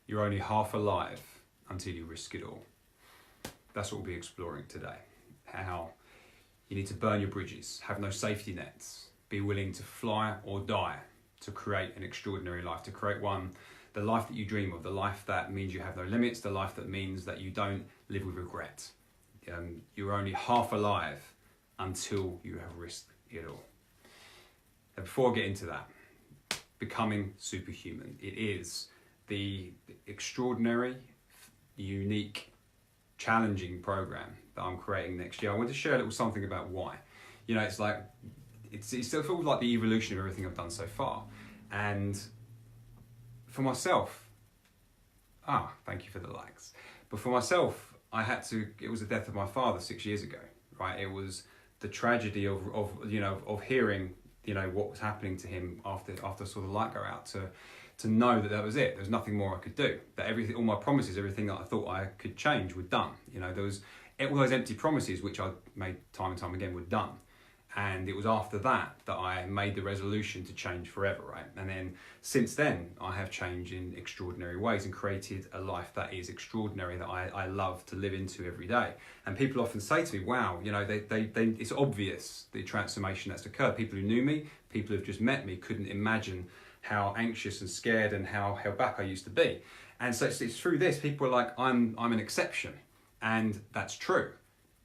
You're only half alive until you risk it all. That's what we'll be exploring today. How you need to burn your bridges, have no safety nets, be willing to fly or die to create an extraordinary life, to create the life that you dream of, the life that means you have no limits, the life that means that you don't live with regret. You're only half alive until you have risked it all. Now, before I get into that, becoming superhuman, it is the extraordinary, unique, challenging program that I'm creating next year. I want to share a little something about why. You know, it's like, it feels like the evolution of everything I've done so far. And for myself, thank you for the likes. But for myself, it was the death of my father 6 years ago, right? It was the tragedy of hearing, what was happening to him after I saw the light go out, to know that was it. There was nothing more I could do. That all my promises, everything that I thought I could change were done. There was all those empty promises which I made time and time again were done. And it was after that I made the resolution to change forever, right? And then since then, I have changed in extraordinary ways and created a life that is extraordinary, that I love to live into every day. And people often say to me, wow, it's obvious the transformation that's occurred. People who knew me, people who've just met me, couldn't imagine how anxious and scared and how held back I used to be. And so it's through this, people are like, I'm an exception. And that's true,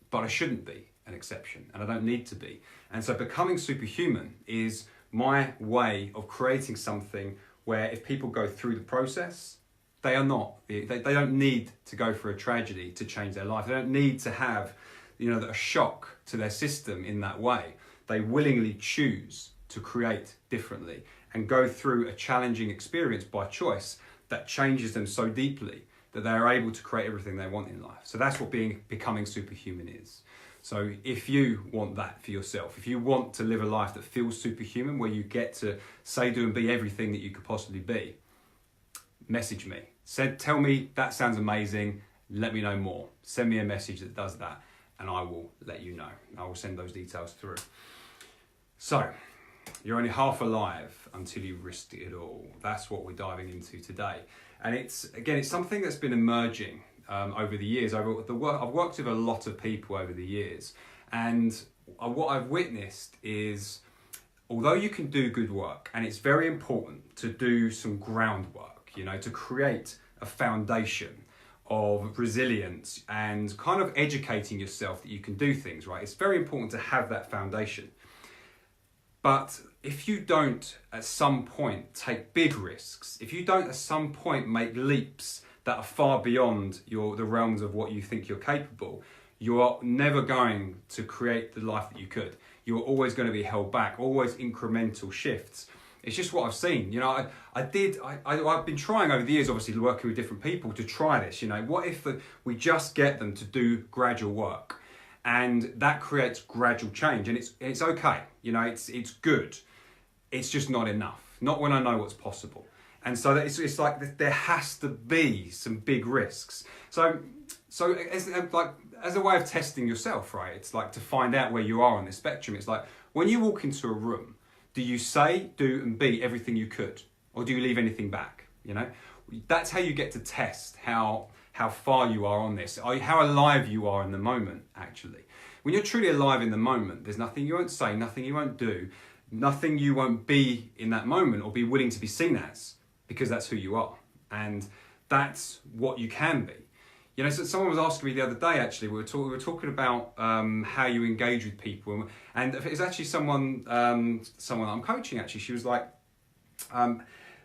but I shouldn't be an exception, and I don't need to be. And so becoming superhuman is my way of creating something where if people go through the process, they don't need to go through a tragedy to change their life. They don't need to have, a shock to their system in that way. They willingly choose to create differently and go through a challenging experience by choice that changes them so deeply that they are able to create everything they want in life. So that's what becoming superhuman is. So if you want that for yourself, if you want to live a life that feels superhuman, where you get to say, do and be everything that you could possibly be, message me. Tell me that sounds amazing. Let me know more. Send me a message that does that and I will let you know. I will send those details through. So you're only half alive until you risked it all. That's what we're diving into today. And it's something that's been emerging over the years. I've worked with a lot of people over the years, and what I've witnessed is, although you can do good work, and it's very important to do some groundwork, to create a foundation of resilience and kind of educating yourself that you can do things, right? It's very important to have that foundation. But if you don't at some point take big risks, if you don't at some point make leaps that are far beyond the realms of what you think you're capable, you are never going to create the life that you could. You're always going to be held back, always incremental shifts. It's just what I've seen. I've been trying over the years, obviously working with different people to try this. What if we just get them to do gradual work? And that creates gradual change, and it's okay. It's good. It's just not enough. Not when I know what's possible. And so it's like there has to be some big risks. So as a way of testing yourself, right? It's like to find out where you are on this spectrum. It's like when you walk into a room, do you say, do, and be everything you could, or do you leave anything back? That's how you get to test how far you are on this, how alive you are in the moment, actually. When you're truly alive in the moment, there's nothing you won't say, nothing you won't do, nothing you won't be in that moment or be willing to be seen as, because that's who you are. And that's what you can be. So someone was asking me the other day, actually, we were talking about how you engage with people. And it's actually someone I'm coaching, actually. She was like,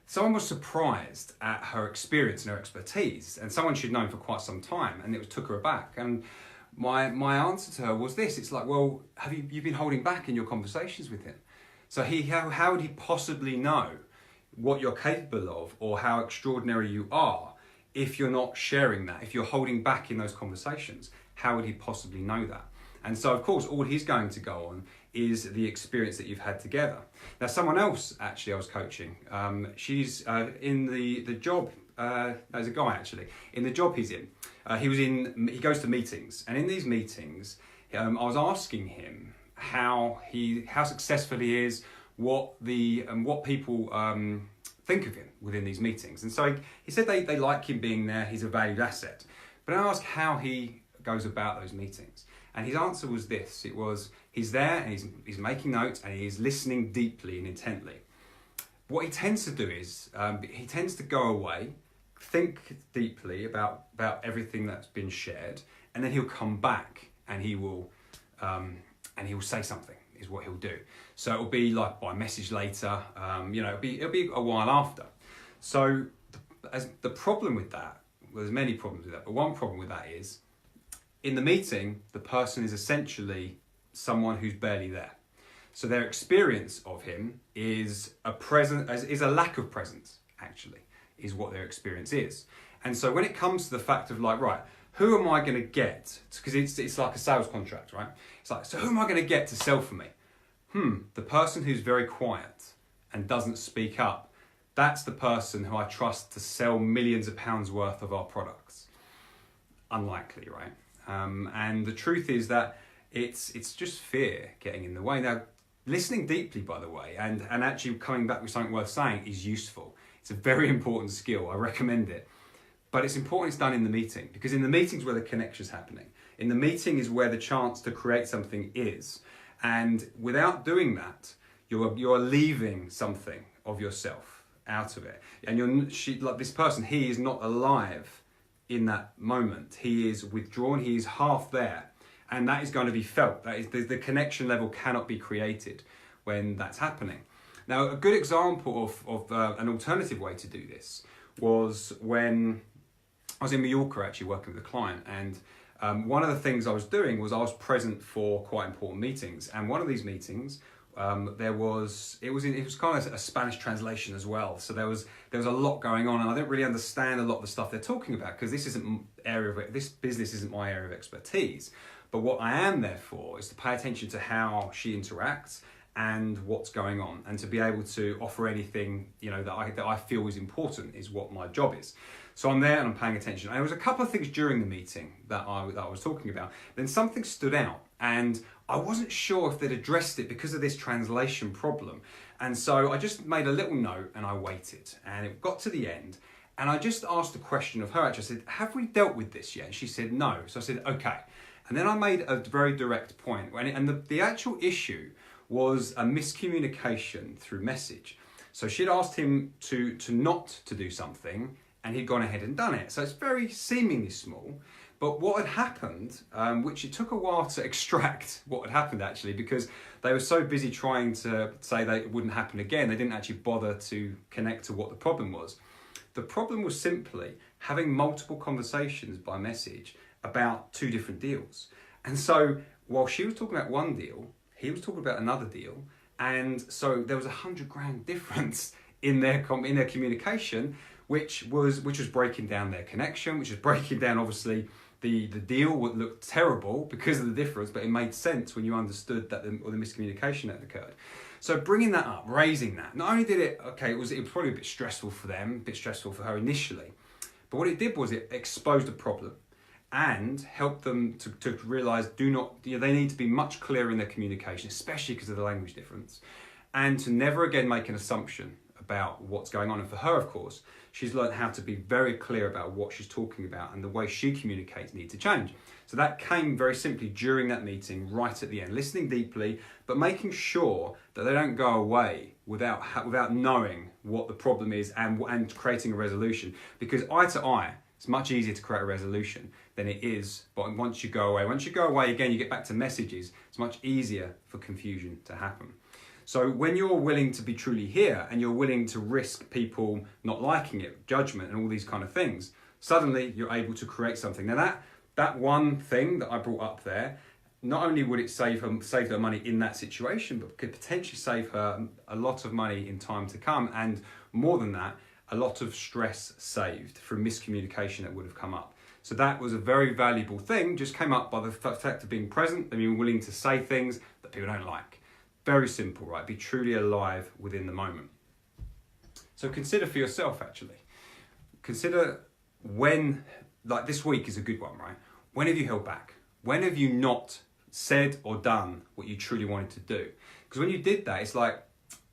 someone was surprised at her experience and her expertise, and someone she'd known for quite some time, and it took her aback. And my answer to her was this: it's like, well, have you've been holding back in your conversations with him? So how would he possibly know what you're capable of or how extraordinary you are if you're not sharing that? If you're holding back in those conversations, how would he possibly know that? And so, of course, all he's going to go on is the experience that you've had together. Now, someone else, actually, I was coaching, she's in the job, there's a guy, actually, in the job he's in. He goes to meetings, and in these meetings, I was asking him how successful he is, what people think of him within these meetings. And so he said they like him being there, he's a valued asset. But I asked how he goes about those meetings. And his answer was this. It was, he's there and he's making notes and he's listening deeply and intently. What he tends to do is, he tends to go away, think deeply about everything that's been shared, and then he'll come back and he will say something, is what he'll do. So it'll be like by message later, it'll be a while after. So the problem with that, well, there's many problems with that, but one problem with that is, in the meeting, the person is essentially someone who's barely there. So their experience of him is a lack of presence, actually, is what their experience is. And so when it comes to the fact of like, right, who am I going to get? Because it's like a sales contract, right? It's like, so who am I going to get to sell for me? The person who's very quiet and doesn't speak up, that's the person who I trust to sell millions of pounds worth of our products. Unlikely, right? And the truth is that it's just fear getting in the way. Now, listening deeply, by the way, and actually coming back with something worth saying is useful. It's a very important skill. I recommend it. But it's important it's done in the meeting, because in the meeting is where the connection's happening. In the meeting is where the chance to create something is. And without doing that, you're leaving something of yourself out of it. And like this person, he is not alive in that moment. He is withdrawn, he is half there. And that is going to be felt. That is the connection level cannot be created when that's happening. Now, a good example of an alternative way to do this was when I was in Mallorca actually working with a client, and one of the things I was doing was I was present for quite important meetings. And one of these meetings, it was kind of a Spanish translation as well. So there was a lot going on, and I didn't really understand a lot of the stuff they're talking about, because this business isn't my area of expertise. But what I am there for is to pay attention to how she interacts and what's going on, and to be able to offer anything that I feel is important is what my job is. So I'm there and I'm paying attention. And there was a couple of things during the meeting that I was talking about. Then something stood out, and I wasn't sure if they'd addressed it because of this translation problem. And so I just made a little note and I waited, and it got to the end. And I just asked a question of her. Actually, I said, have we dealt with this yet? And she said, no. So I said, okay. And then I made a very direct point. And the actual issue was a miscommunication through message. So she'd asked him to not to do something, and he'd gone ahead and done it. So it's very seemingly small. But what had happened, which it took a while to extract what had happened actually, because they were so busy trying to say that it wouldn't happen again, they didn't actually bother to connect to what the problem was. The problem was simply having multiple conversations by message about two different deals. And so while she was talking about one deal, he was talking about another deal. And so there was $100,000 difference in their communication, which was breaking down their connection, which was breaking down, obviously, the deal would look terrible because of the difference, but it made sense when you understood that the miscommunication that occurred. So bringing that up, raising that, not only did it was probably a bit stressful for them, a bit stressful for her initially, but what it did was it exposed a problem and helped them to realise they need to be much clearer in their communication, especially because of the language difference, and to never again make an assumption about what's going on. And for her, of course, she's learned how to be very clear about what she's talking about, and the way she communicates needs to change. So that came very simply during that meeting, right at the end, listening deeply, but making sure that they don't go away without knowing what the problem is and creating a resolution. Because eye to eye, it's much easier to create a resolution than it is. But once you go away again, you get back to messages, it's much easier for confusion to happen. So when you're willing to be truly here, and you're willing to risk people not liking it, judgment and all these kind of things, suddenly you're able to create something. Now that one thing that I brought up there, not only would it save her money in that situation, but could potentially save her a lot of money in time to come. And more than that, a lot of stress saved from miscommunication that would have come up. So that was a very valuable thing, just came up by the fact of being present and being willing to say things that people don't like. Very simple, right? Be truly alive within the moment. So consider for yourself, actually. Consider when, like this week is a good one, right? When have you held back? When have you not said or done what you truly wanted to do? Because when you did that, it's like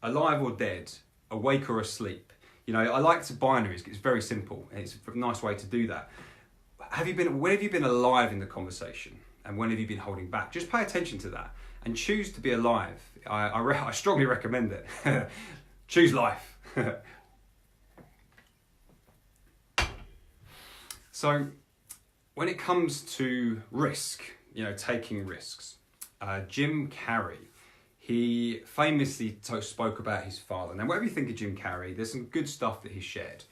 alive or dead, awake or asleep. You know, I like to binaries. It's very simple. It's a nice way to do that. When have you been alive in the conversation? And when have you been holding back? Just pay attention to that and choose to be alive. I strongly recommend it. Choose life. So when it comes to risk, you know, taking risks, Jim Carrey, he famously spoke about his father. Now, whatever you think of Jim Carrey, there's some good stuff that he shared.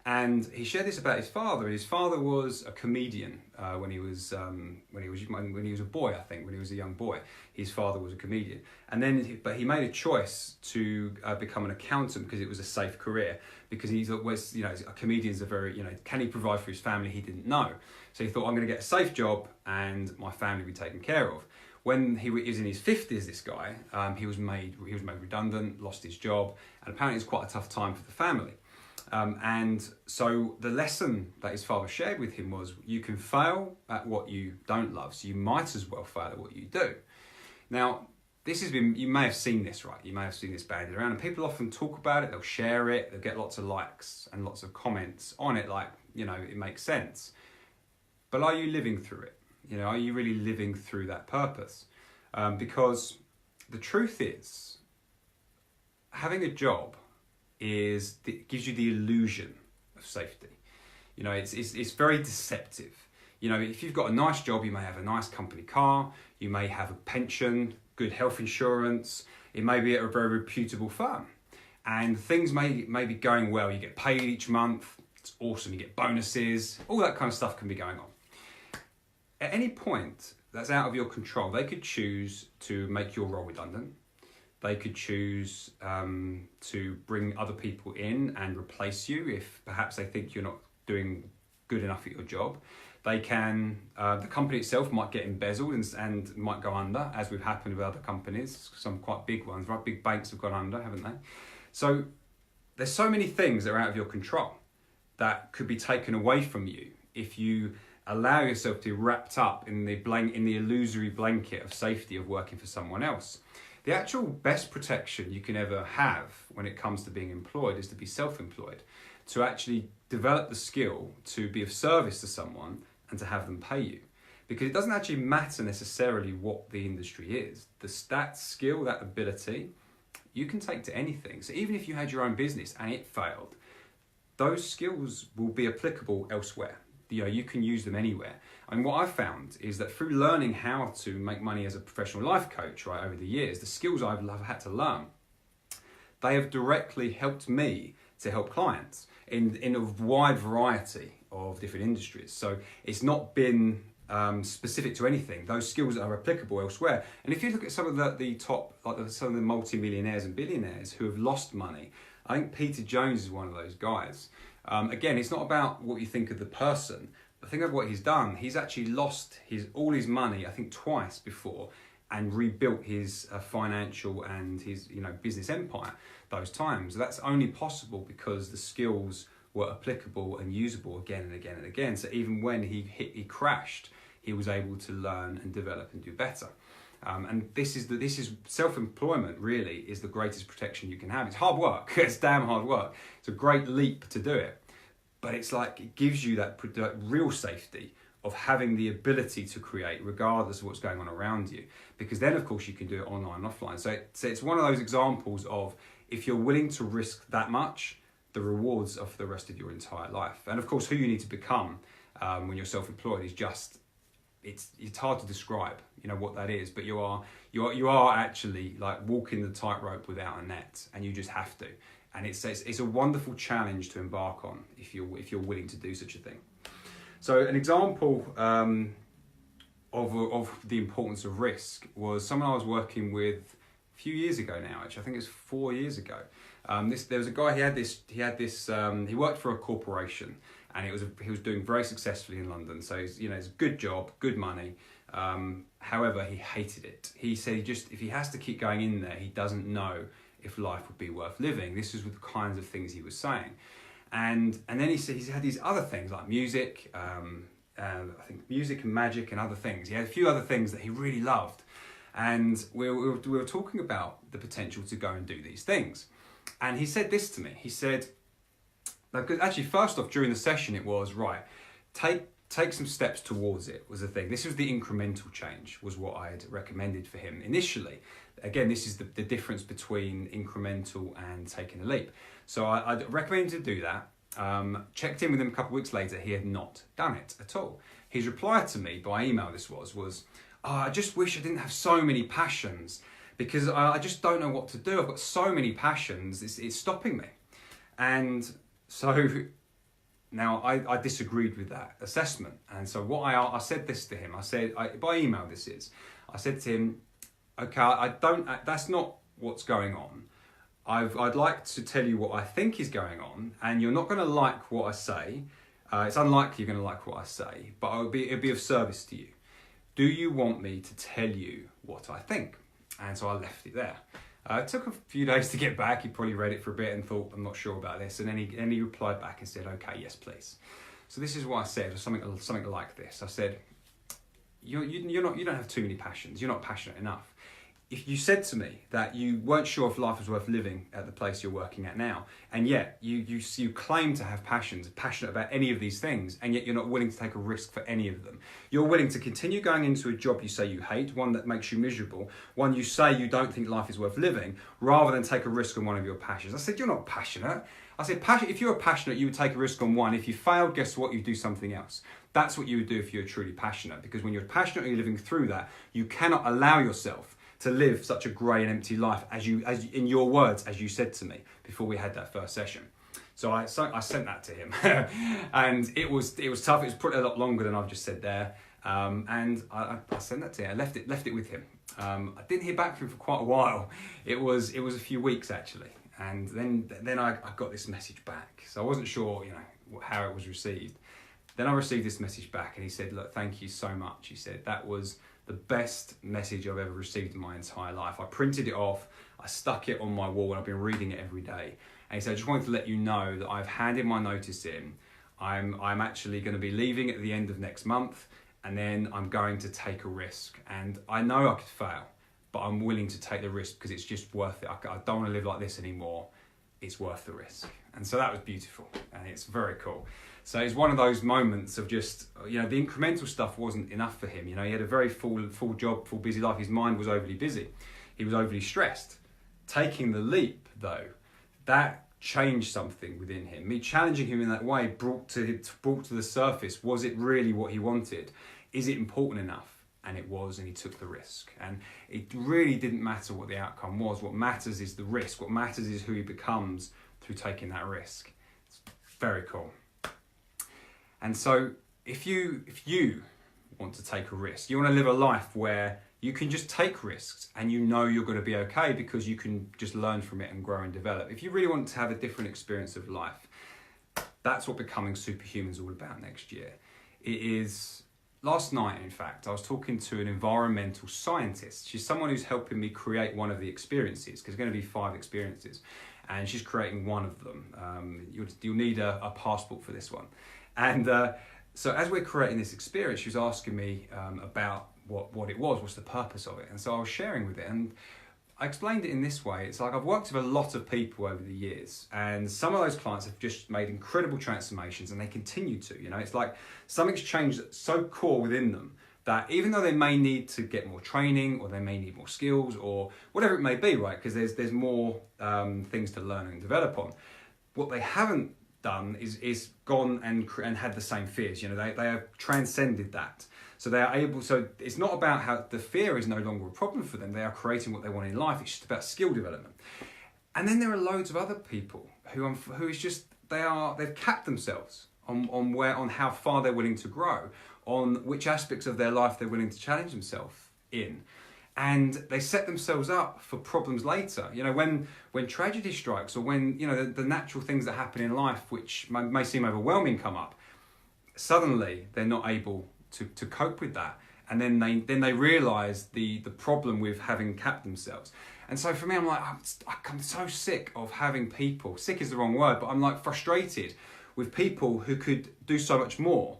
And he shared this about his father. His father was a comedian when he was a boy. I think when he was a young boy, his father was a comedian. And then, but he made a choice to become an accountant because it was a safe career. Because he thought, you know, comedians are very, you know, can he provide for his family? He didn't know. So he thought, I'm going to get a safe job and my family will be taken care of. When he was in his 50s, this guy, he was made redundant, lost his job, and apparently it's quite a tough time for the family. And so the lesson that his father shared with him was, you can fail at what you don't love, so you might as well fail at what you do. Now, you may have seen this, right? You may have seen this bandied around, and people often talk about it, they'll share it, they'll get lots of likes and lots of comments on it, like, you know, it makes sense. But are you living through it? You know, are you really living through that purpose? Because the truth is, having a job gives you the illusion of safety. You know, it's very deceptive. You know, if you've got a nice job, you may have a nice company car, you may have a pension, good health insurance, it may be at a very reputable firm. And things may be going well, you get paid each month, it's awesome, you get bonuses, all that kind of stuff can be going on. At any point that's out of your control, they could choose to make your role redundant. They could choose to bring other people in and replace you if perhaps they think you're not doing good enough at your job. They can, the company itself might get embezzled and might go under, as we've happened with other companies, some quite big ones, right? Big banks have gone under, haven't they? So there's so many things that are out of your control that could be taken away from you if you allow yourself to be wrapped up in the illusory blanket of safety of working for someone else. The actual best protection you can ever have when it comes to being employed is to be self-employed, to actually develop the skill to be of service to someone and to have them pay you. Because it doesn't actually matter necessarily what the industry is. That skill, that ability, you can take to anything. So even if you had your own business and it failed, those skills will be applicable elsewhere. You know, you can use them anywhere. And what I've found is that through learning how to make money as a professional life coach, right, over the years, the skills I've had to learn, they have directly helped me to help clients in a wide variety of different industries. So it's not been specific to anything. Those skills are applicable elsewhere. And if you look at some of the top, like some of the multi-millionaires and billionaires who have lost money, I think Peter Jones is one of those guys. Again, it's not about what you think of the person, but think of what he's done. He's actually lost all his money, I think twice before, and rebuilt his financial and his business empire those times. That's only possible because the skills were applicable and usable again and again and again. So even when he crashed, he was able to learn and develop and do better. And this is self-employment really is the greatest protection you can have. It's hard work. It's damn hard work. It's a great leap to do it, but it's like it gives you that real safety of having the ability to create regardless of what's going on around you. Because then of course you can do it online and offline. So it's one of those examples of if you're willing to risk that much, the rewards are for the rest of your entire life. And of course who you need to become when you're self-employed is just it's hard to describe, what that is, but you are actually like walking the tightrope without a net, and you just have to. And it's a wonderful challenge to embark on if you're willing to do such a thing. So an example of the importance of risk was someone I was working with a few years ago now. Actually, I think it's 4 years ago. There was a guy. He worked for a corporation. And he was doing very successfully in London. So it's a good job, good money. However, he hated it. He said if he has to keep going in there, he doesn't know if life would be worth living. This was with the kinds of things he was saying. And then he said he's had these other things like music, I think music and magic and other things. He had a few other things that he really loved. And we were talking about the potential to go and do these things. And he said this to me. He said, Because actually, first off, during the session, it was right. Take some steps towards it was the thing. This was the incremental change, was what I had recommended for him initially. Again, this is the difference between incremental and taking a leap. So I recommended to do that. Checked in with him a couple of weeks later. He had not done it at all. His reply to me by email, this was oh, I just wish I didn't have so many passions, because I just don't know what to do. I've got so many passions, it's stopping me. And so now I disagreed with that assessment. And so what I said this to him, I said, by email this is, I said to him, okay, that's not what's going on. I'd like to tell you what I think is going on, and you're not going to like what I say. It's unlikely you're going to like what I say, but it'll be of service to you. Do you want me to tell you what I think? And so I left it there. It took a few days to get back. He probably read it for a bit and thought, I'm not sure about this. And then he replied back and said, okay, yes, please. So this is what I said, something like this. I said, you don't have too many passions. You're not passionate enough. If you said to me that you weren't sure if life was worth living at the place you're working at now, and yet you claim to have passions, passionate about any of these things, and yet you're not willing to take a risk for any of them. You're willing to continue going into a job you say you hate, one that makes you miserable, one you say you don't think life is worth living, rather than take a risk on one of your passions. I said, you're not passionate. I said, if you were passionate, you would take a risk on one. If you failed, guess what? You'd do something else. That's what you would do if you're truly passionate, because when you're passionate and you're living through that, you cannot allow yourself to live such a grey and empty life, as in your words, as you said to me before we had that first session. So I sent that to him, and it was tough. It was probably a lot longer than I've just said there, and I sent that to him. I left it with him. I didn't hear back from him for quite a while. It was a few weeks actually, and then I got this message back. So I wasn't sure, how it was received. Then I received this message back, and he said, "Look, thank you so much." He said, "That was the best message I've ever received in my entire life. I printed it off, I stuck it on my wall, and I've been reading it every day." And he said, "I just wanted to let you know that I've handed my notice in. I'm actually going to be leaving at the end of next month, and then I'm going to take a risk. And I know I could fail, but I'm willing to take the risk because it's just worth it. I don't want to live like this anymore. It's worth the risk." And so that was beautiful, and it's very cool. So it's one of those moments of just, the incremental stuff wasn't enough for him. He had a very full job, full busy life. His mind was overly busy. He was overly stressed. Taking the leap, though, that changed something within him. Me challenging him in that way brought to the surface, was it really what he wanted? Is it important enough? And it was, and he took the risk. And it really didn't matter what the outcome was. What matters is the risk. What matters is who he becomes through taking that risk. It's very cool. And so if you want to take a risk, you want to live a life where you can just take risks and you're going to be okay because you can just learn from it and grow and develop. If you really want to have a different experience of life, that's what Becoming Superhuman is all about next year. It is, last night in fact, I was talking to an environmental scientist. She's someone who's helping me create one of the experiences, because there's going to be 5 experiences, and she's creating one of them. You'll need a passport for this one. And so as we're creating this experience, she was asking me about what it was, what's the purpose of it. And so I was sharing with it, and I explained it in this way. It's like I've worked with a lot of people over the years, and some of those clients have just made incredible transformations, and they continue to. It's like something's changed so core within them that even though they may need to get more training, or they may need more skills, or whatever it may be, right? Because there's more things to learn and develop on. What they haven't done is gone and had the same fears. They have transcended that. So they are able, so it's not about how the fear is no longer a problem for them. They are creating what they want in life. It's just about skill development. And then there are loads of other people who is just, they've capped themselves on how far they're willing to grow, on which aspects of their life they're willing to challenge themselves in. And they set themselves up for problems later. When tragedy strikes, or when the natural things that happen in life, which may seem overwhelming, come up, suddenly they're not able to cope with that, and then they realise the problem with having capped themselves. And so for me, I'm like, I'm so sick of having people. Sick is the wrong word, but I'm like frustrated with people who could do so much more,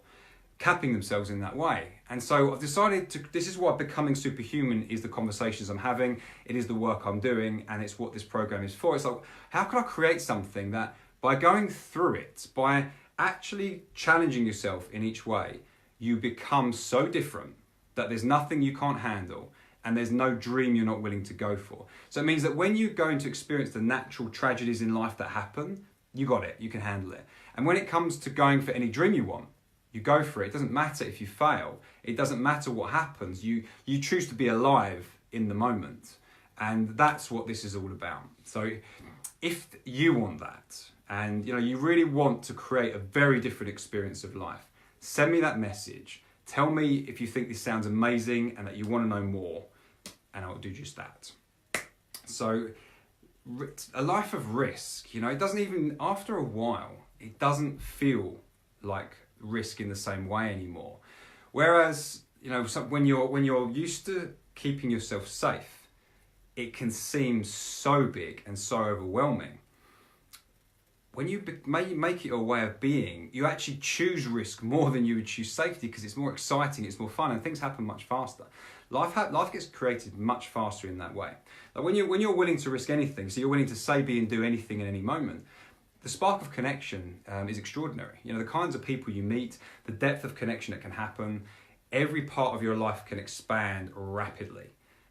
capping themselves in that way. And so I've decided this is what Becoming Superhuman is, the conversations I'm having, it is the work I'm doing, and it's what this program is for. It's like, how can I create something that By going through it, by actually challenging yourself in each way, you become so different that there's nothing you can't handle and there's no dream you're not willing to go for. So it means that when you go into experience the natural tragedies in life that happen, you got it, you can handle it. And when it comes to going for any dream you want, you go for it. It doesn't matter if you fail. It doesn't matter what happens. You choose to be alive in the moment. And that's what this is all about. So if you want that, and you really want to create a very different experience of life, send me that message. Tell me if you think this sounds amazing and that you want to know more, and I'll do just that. So a life of risk, it doesn't even, after a while, it doesn't feel like risk in the same way anymore. Whereas, when you're used to keeping yourself safe, it can seem so big and so overwhelming. When you make it a way of being, you actually choose risk more than you would choose safety because it's more exciting, it's more fun, and things happen much faster. Life gets created much faster in that way. Like when you're willing to risk anything, so you're willing to say, be, and do anything in any moment, the spark of connection is extraordinary. The kinds of people you meet, the depth of connection that can happen, every part of your life can expand rapidly.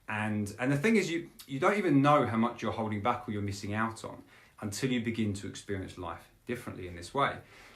And the thing is, you don't even know how much you're holding back or you're missing out on until you begin to experience life differently in this way.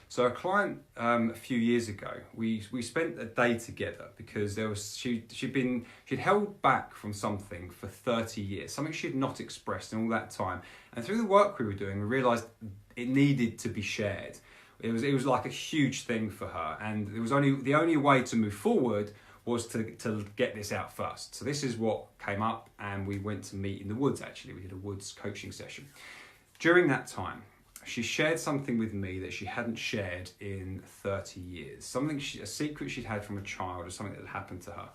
So a client a few years ago, we spent a day together because she'd held back from something for 30 years, something she'd not expressed in all that time. And through the work we were doing, we realised it needed to be shared. It was like a huge thing for her, and it was the only way to move forward was to get this out first. So this is what came up, and we went to meet in the woods. Actually, we did a woods coaching session. During that time, she shared something with me that she hadn't shared in 30 years. A secret she'd had from a child, or something that had happened to her.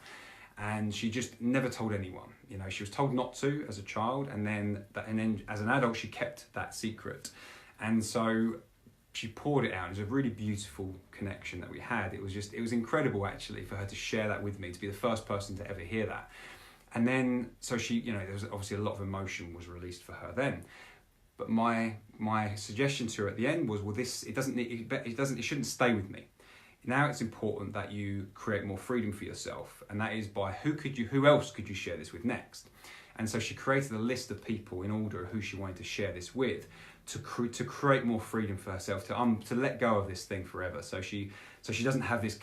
And she just never told anyone. She was told not to as a child, and then as an adult, she kept that secret. And so she poured it out. It was a really beautiful connection that we had. It was incredible actually for her to share that with me, to be the first person to ever hear that. And then, so she, there was obviously a lot of emotion was released for her then. But my suggestion to her at the end was, well, it shouldn't stay with me. Now it's important that you create more freedom for yourself, and that is by who else could you share this with next? And so she created a list of people in order of who she wanted to share this with, to create more freedom for herself, to let go of this thing forever. So she doesn't have this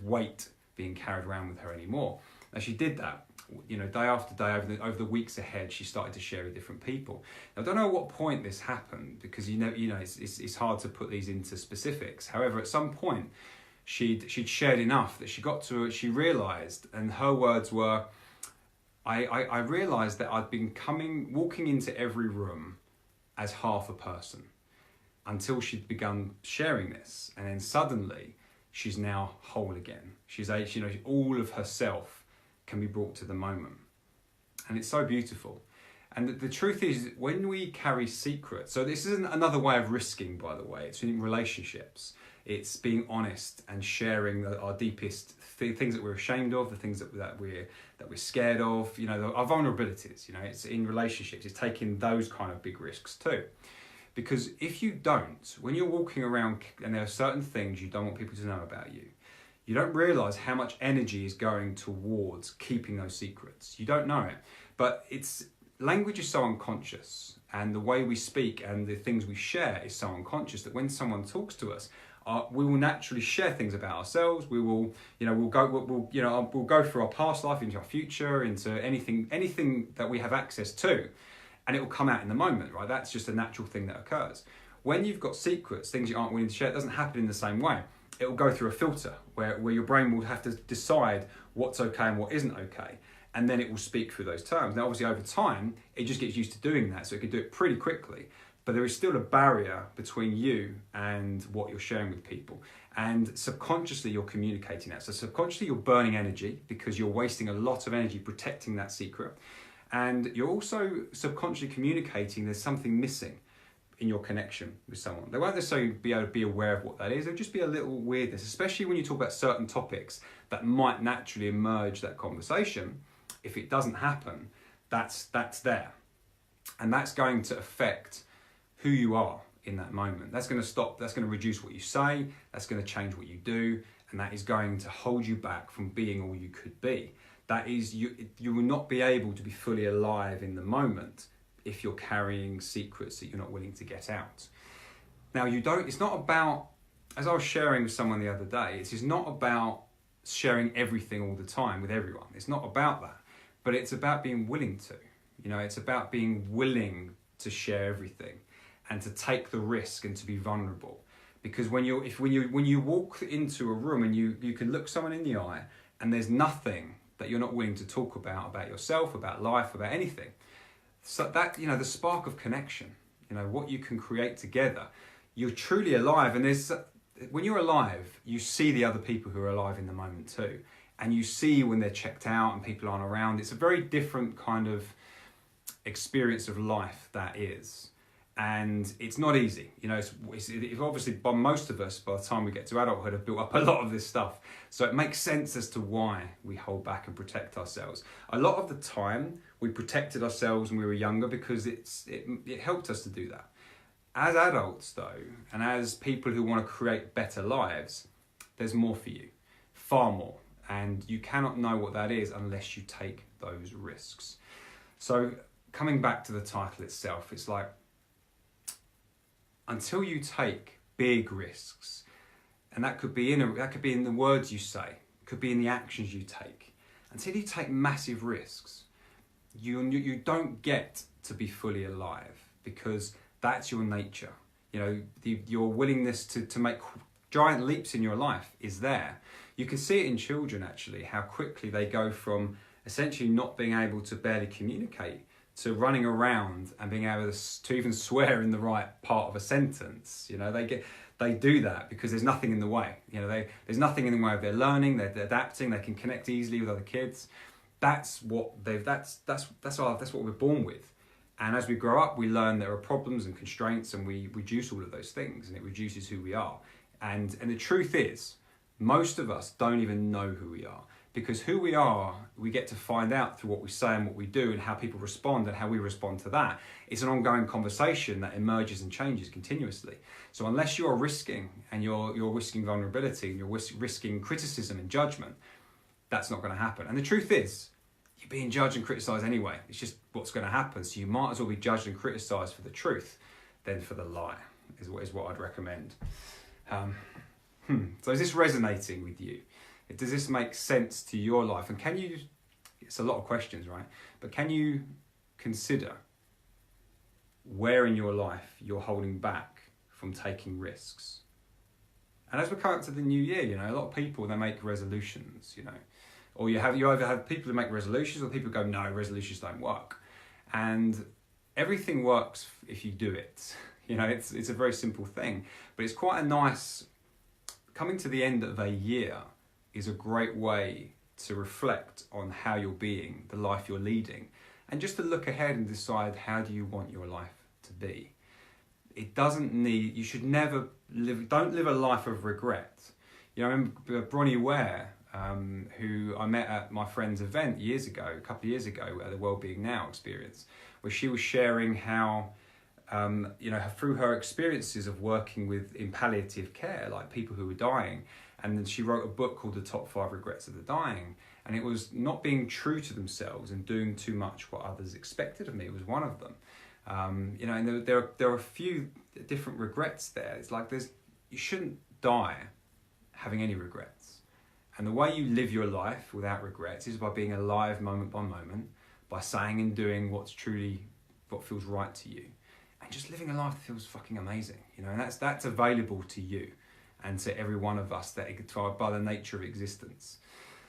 weight being carried around with her anymore. Now she did that. Day after day, over the weeks ahead, she started to share with different people. Now, I don't know at what point this happened because it's hard to put these into specifics. However, at some point, she'd shared enough that she realised, and her words were, I realised that I'd been walking into every room as half a person until she'd begun sharing this, and then suddenly she's now whole again. All of herself can be brought to the moment. And it's so beautiful. And the truth is, when we carry secrets, so this isn't another way of risking, by the way, it's in relationships. It's being honest and sharing our deepest things that we're ashamed of, the things that we're scared of, our vulnerabilities. It's in relationships, it's taking those kind of big risks too. Because if you don't, when you're walking around and there are certain things you don't want people to know about you, you don't realise how much energy is going towards keeping those secrets. You don't know it. But language is so unconscious, and the way we speak and the things we share is so unconscious that when someone talks to us, we will naturally share things about ourselves. We will, we'll go through our past life into our future, into anything that we have access to, and it will come out in the moment, right? That's just a natural thing that occurs. When you've got secrets, things you aren't willing to share, it doesn't happen in the same way. It will go through a filter where your brain will have to decide what's okay and what isn't okay. And then it will speak through those terms. Now, obviously, over time, it just gets used to doing that. So it can do it pretty quickly. But there is still a barrier between you and what you're sharing with people. And subconsciously, you're communicating that. So subconsciously, you're burning energy because you're wasting a lot of energy protecting that secret. And you're also subconsciously communicating there's something missing in your connection with someone. They won't necessarily be able to be aware of what that is. There'll just be a little weirdness, especially when you talk about certain topics that might naturally emerge that conversation. If it doesn't happen, that's there. And that's going to affect who you are in that moment. That's going to stop, that's going to reduce what you say, that's going to change what you do, and that is going to hold you back from being all you could be. That is, you will not be able to be fully alive in the moment if you're carrying secrets that you're not willing to get out. Now, it's not about, as I was sharing with someone the other day, it's not about sharing everything all the time with everyone. It's not about that, but it's about being willing to. It's about being willing to share everything and to take the risk and to be vulnerable. Because when you walk into a room and you can look someone in the eye and there's nothing that you're not willing to talk about yourself, about life, about anything. So that, the spark of connection, what you can create together, you're truly alive. And when you're alive, you see the other people who are alive in the moment too. And you see when they're checked out and people aren't around. It's a very different kind of experience of life that is. And it's not easy. It's obviously, by most of us, by the time we get to adulthood, have built up a lot of this stuff. So it makes sense as to why we hold back and protect ourselves. A lot of the time, we protected ourselves when we were younger because it helped us to do that. As adults, though, and as people who want to create better lives, there's more for you, far more. And you cannot know what that is unless you take those risks. So coming back to the title itself, it's like, until you take big risks, and that could be in the words you say, could be in the actions you take. Until you take massive risks, you don't get to be fully alive, because that's your nature. Your willingness to make giant leaps in your life is there. You can see it in children, actually, how quickly they go from essentially not being able to barely communicate to running around and being able to even swear in the right part of a sentence. They do that because there's nothing in the way. There's nothing in the way of their learning. They're adapting. They can connect easily with other kids. That's what we're born with. And as we grow up, we learn there are problems and constraints, and we reduce all of those things, and it reduces who we are. And the truth is, most of us don't even know who we are. Because who we are, we get to find out through what we say and what we do and how people respond and how we respond to that. It's an ongoing conversation that emerges and changes continuously. So unless you're risking, and you're risking vulnerability, and you're risking criticism and judgment, that's not going to happen. And the truth is, you're being judged and criticised anyway. It's just what's going to happen. So you might as well be judged and criticised for the truth than for the lie, is what I'd recommend. So is this resonating with you? Does this make sense to your life? And it's a lot of questions, right? But can you consider where in your life you're holding back from taking risks? And as we come up to the new year, a lot of people, they make resolutions, or you either have people who make resolutions, or people go, no, resolutions don't work. And everything works if you do it. It's a very simple thing, but it's quite a nice, coming to the end of a year is a great way to reflect on how you're being, the life you're leading, and just to look ahead and decide, how do you want your life to be? You should never don't live a life of regret. I remember Bronnie Ware, who I met at my friend's event a couple of years ago, at the Wellbeing Now experience, where she was sharing how, through her experiences of working in palliative care, like people who were dying, and then she wrote a book called The Top 5 Regrets of the Dying. And it was not being true to themselves and doing too much what others expected of me. It was one of them. And there are a few different regrets there. It's like you shouldn't die having any regrets. And the way you live your life without regrets is by being alive moment by moment, by saying and doing what feels right to you. And just living a life that feels fucking amazing. And that's available to you and to every one of us, that by the nature of existence.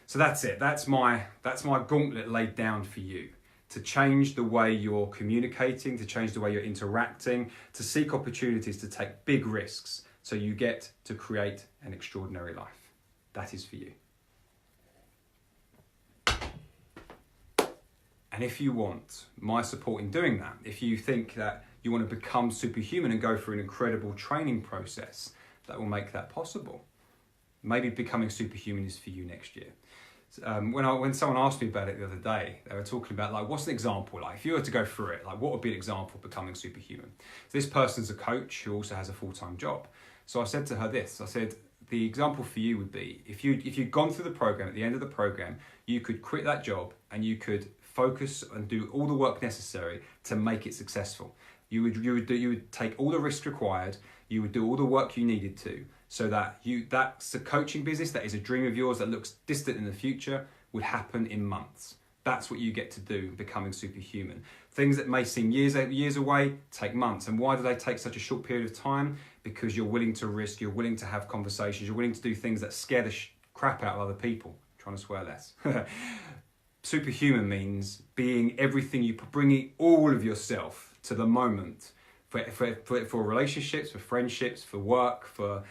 So that's it. That's my gauntlet laid down for you, to change the way you're communicating, to change the way you're interacting, to seek opportunities to take big risks so you get to create an extraordinary life. That is for you. And if you want my support in doing that, if you think that you want to become superhuman and go through an incredible training process that will make that possible, maybe becoming superhuman is for you next year, When someone asked me about it the other day, they were talking about like, what's an example? Like if you were to go through it, like what would be an example of becoming superhuman? So this person's a coach who also has a full-time job. So I said to her this, I said, the example for you would be, if you'd gone through the program, at the end of the program, you could quit that job and you could focus and do all the work necessary to make it successful. You would take all the risks required, you would do all the work you needed to, so that that's a coaching business that is a dream of yours that looks distant in the future would happen in months. That's what you get to do becoming superhuman. Things that may seem years away take months. And why do they take such a short period of time? Because you're willing to risk, you're willing to have conversations, you're willing to do things that scare the crap out of other people. I'm trying to swear less. Superhuman means being everything, bringing all of yourself to the moment for relationships, for friendships, for work, for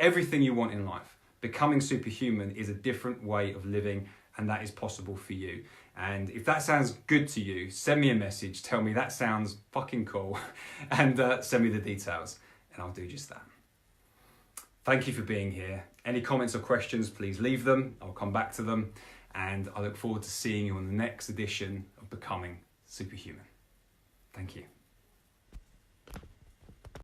everything you want in life. Becoming superhuman is a different way of living, and that is possible for you. And if that sounds good to you, send me a message, tell me that sounds fucking cool, and send me the details, and I'll do just that. Thank you for being here. Any comments or questions, please leave them. I'll come back to them, and I look forward to seeing you on the next edition of Becoming Superhuman. Thank you.